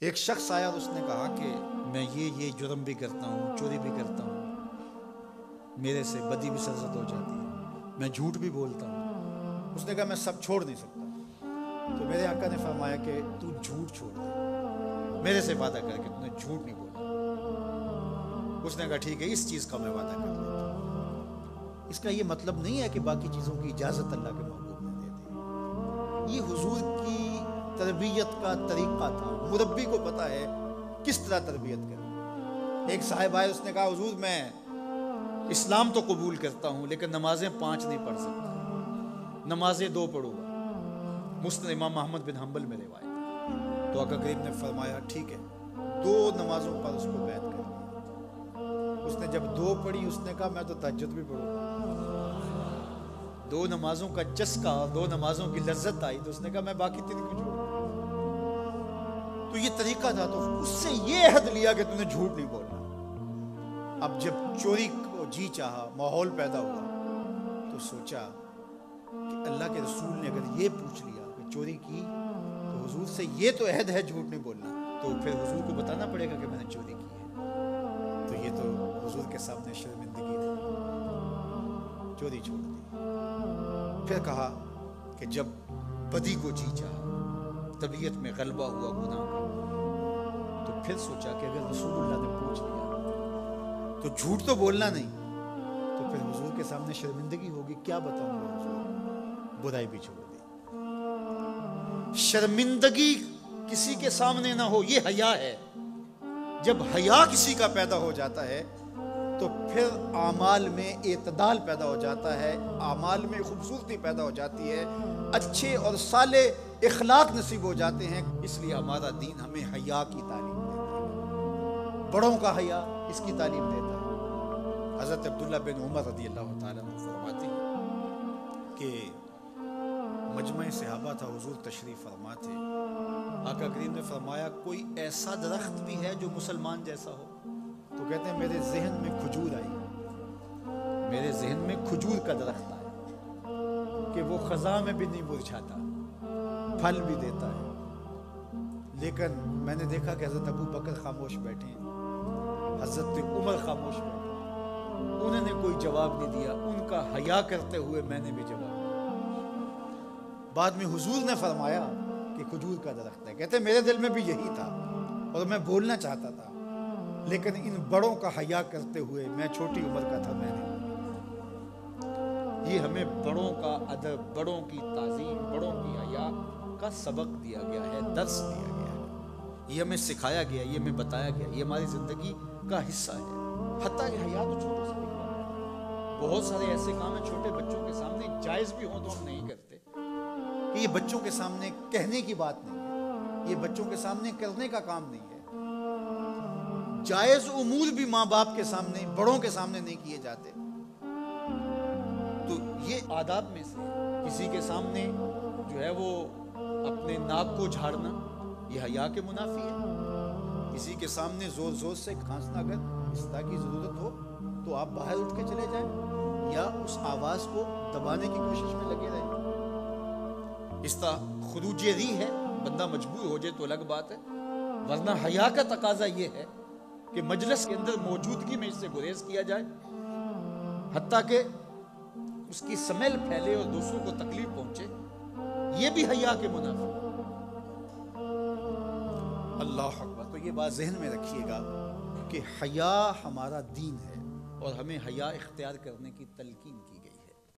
ایک شخص آیا اور اس نے کہا کہ میں یہ جرم بھی کرتا ہوں، چوری بھی کرتا ہوں، میرے سے بدی بھی سرزد ہو جاتی ہے، میں جھوٹ بھی بولتا ہوں۔ اس نے کہا میں سب چھوڑ نہیں سکتا۔ تو میرے آقا نے فرمایا کہ تو جھوٹ چھوڑ دے، میرے سے وعدہ کر کے تو نے جھوٹ نہیں بولا۔ اس نے کہا ٹھیک ہے، اس چیز کا میں وعدہ کر لیتا ہوں۔ اس کا یہ مطلب نہیں ہے کہ باقی چیزوں کی اجازت اللہ کے محبوب نے دے دی۔ یہ حضور کی تربیت کا طریقہ تھا، مربی کو پتہ ہے کس طرح تربیت کرے۔ ایک صاحب آئے، اس نے کہا حضور میں اسلام تو قبول کرتا ہوں لیکن نمازیں 5 نہیں پڑھ سکتا، نمازیں 2 پڑھوں گا۔ مسند امام محمد بن حنبل میں روایت۔ تو آقا کریم نے فرمایا ٹھیک ہے، 2 نمازوں پر اس کو بیعت کر لیا۔ اس نے جب 2 پڑھی، اس نے کہا میں تو تہجد بھی پڑھوں گا۔ 2 نمازوں کا چسکا، 2 نمازوں کی لذت آئی تو اس نے کہا میں باقی 3 کیوں چھوڑوں۔ تو یہ طریقہ تھا، تو اس سے یہ عہد لیا کہ تم نے جھوٹ نہیں بولنا۔ اب جب چوری کو جی چاہا، ماحول پیدا ہوا، تو سوچا کہ اللہ کے رسول نے اگر یہ پوچھ لیا کہ چوری کی تو حضور سے یہ تو عہد ہے جھوٹ نہیں بولنا، تو پھر حضور کو بتانا پڑے گا کہ میں نے چوری کی ہے۔ تو یہ تو حضور کے سامنے شرمندگی تھی، چوری چھوڑ دی۔ پھر کہا کہ جب بدی کو جی چاہا، طبیعت میں غلبہ ہوا گناہ کا، تو پھر سوچا کہ اگر رسول اللہ نے پوچھ لیا تو جھوٹ تو بولنا نہیں، تو پھر حضور کے سامنے شرمندگی ہوگی، کیا بتاؤں گا حضور، برائی بھی چھوڑ دی۔ شرمندگی کسی کے سامنے نہ ہو، یہ حیا ہے۔ جب حیا کسی کا پیدا ہو جاتا ہے تو پھر اعمال میں اعتدال پیدا ہو جاتا ہے، اعمال میں خوبصورتی پیدا ہو جاتی ہے، اچھے اور صالح اخلاق نصیب ہو جاتے ہیں۔ اس لیے ہمارا دین ہمیں حیا کی تعلیم دیتا ہے، بڑوں کا حیا اس کی تعلیم دیتا ہے۔ حضرت عبداللہ بن عمر رضی اللہ تعالیٰ عنہ فرماتے ہیں کہ مجمع صحابہ تھا، حضور تشریف فرما تھے۔ آقا کریم نے فرمایا کوئی ایسا درخت بھی ہے جو مسلمان جیسا ہو؟ تو کہتے ہیں میرے ذہن میں کھجور آئی، میرے ذہن میں کھجور کا درخت آیا کہ وہ خزاں میں بھی نہیں مرجھاتا، پھل بھی دیتا ہے۔ لیکن میں نے دیکھا کہ حضرت ابو بکر خاموش بیٹھے ہیں، حضرت عمر خاموش بیٹھے ہیں، انہوں نے کوئی جواب نہیں دیا، ان کا حیا کرتے ہوئے میں نے بھی جواب دیا۔ بعد میں حضور نے فرمایا کہ کھجور کا درخت ہے۔ کہتے ہیں میرے دل میں بھی یہی تھا اور میں بولنا چاہتا تھا، لیکن ان بڑوں کا حیا کرتے ہوئے، میں چھوٹی عمر کا تھا، میں نے۔ یہ ہمیں بڑوں کا ادب، بڑوں کی تعظیم، بڑوں کی حیا کا سبق دیا گیا ہے، درس دیا گیا ہے، یہ ہمیں سکھایا گیا، یہ ہمیں بتایا گیا، یہ ہماری زندگی کا حصہ ہے۔ حتیٰ کہ حیا تو چھوٹے سے بھی ہے، بہت سارے ایسے کام ہیں چھوٹے بچوں کے سامنے جائز بھی ہوں تو ہم نہیں کرتے، کہ یہ بچوں کے سامنے کہنے کی بات نہیں ہے، یہ بچوں کے سامنے کرنے کا کام نہیں ہے۔ جائز امور بھی ماں باپ کے سامنے، بڑوں کے سامنے نہیں کیے جاتے۔ تو یہ آداب میں سے کسی کے سامنے جو ہے وہ اپنے ناک کو جھاڑنا، یہ حیا کے منافی ہے۔ کسی کے سامنے زور زور سے کھانسنا، اگر اس طرح کی ضرورت ہو تو آپ باہر اٹھ کے چلے جائیں یا اس آواز کو دبانے کی کوشش میں لگے رہیں۔ اس طرح خروج ریح ہے، بندہ مجبور ہو جائے تو الگ بات ہے، ورنہ حیا کا تقاضا یہ ہے کہ مجلس کے اندر موجودگی میں اس سے گریز کیا جائے، حتیٰ کہ اس کی سمیل پھیلے اور دوسروں کو تکلیف پہنچے، یہ بھی حیا کے منافی۔ اللہ اکبر۔ تو یہ بات ذہن میں رکھیے گا کہ حیا ہمارا دین ہے اور ہمیں حیا اختیار کرنے کی تلقین کی گئی۔